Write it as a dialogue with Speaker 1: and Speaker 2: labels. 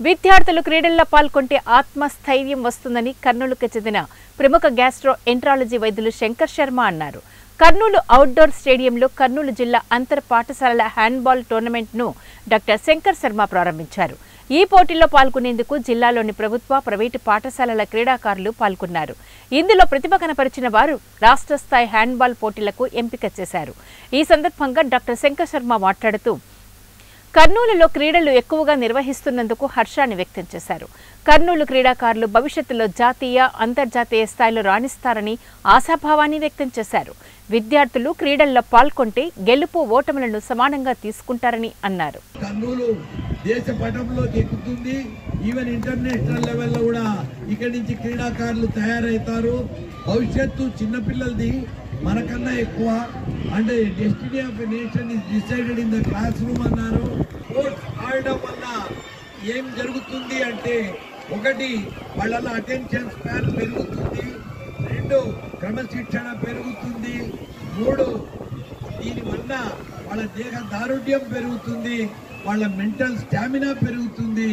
Speaker 1: విద్యార్థులు క్రీడల్లో పాల్గొంటే ఆత్మస్థైర్యం వస్తుందని కర్నూలుకు చెందిన ప్రముఖ గ్యాస్ట్రో ఎంట్రాలజీ వైద్యులు శంకర్ శర్మ అన్నారు. కర్నూలు అవుట్డోర్ స్టేడియంలో కర్నూలు జిల్లా అంతర్ పాఠశాలల హ్యాండ్బాల్ టోర్నమెంట్ను డాక్టర్ శంకర్ శర్మ ప్రారంభించారు. ఈ పోటీల్లో పాల్గొనేందుకు జిల్లాలోని ప్రభుత్వ, ప్రైవేటు పాఠశాలల క్రీడాకారులు పాల్గొన్నారు. ఇందులో ప్రతిభ కనపరిచిన వారు రాష్ట్ర స్థాయి హ్యాండ్బాల్ పోటీలకు ఎంపిక చేశారు. ఈ సందర్భంగా డాక్టర్ శంకర్ శర్మ మాట్లాడుతూ కర్నూలులో క్రీడలు ఎక్కువగా నిర్వహిస్తున్నందుకు హర్షాన్ని వ్యక్తం చేశారు. కర్నూలు క్రీడాకారులు భవిష్యత్తులో జాతీయ, అంతర్జాతీయ స్థాయిలో రాణిస్తారని ఆశాభావాన్ని వ్యక్తం చేశారు. విద్యార్థులు క్రీడల్లో పాల్గొంటే గెలుపు, ఓటములను సమానంగా తీసుకుంటారని అన్నారు.
Speaker 2: కర్నూలు దేశ పటంలోకి ఎక్కుతుంది. ఈవెన్ ఇంటర్నేషనల్ లెవెల్లో కూడా ఇక్కడి నుంచి క్రీడాకారులు తయారవుతారు. భవిష్యత్తు చిన్నపిల్లలది మనకన్నా ఎక్కువ. అంటే destiny of a nation is decided in the class room అన్నారు. స్పోర్ట్స్ ఆడడం వల్ల ఏం జరుగుతుంది అంటే, ఒకటి వాళ్ళలో అటెన్షన్ స్పాన్ పెరుగుతుంది, 2 క్రమశిక్షణ పెరుగుతుంది, 3 దీనివల్ల వాళ్ళ దేహ దారుఢ్యం పెరుగుతుంది, వాళ్ళ మెంటల్ స్టామినా పెరుగుతుంది.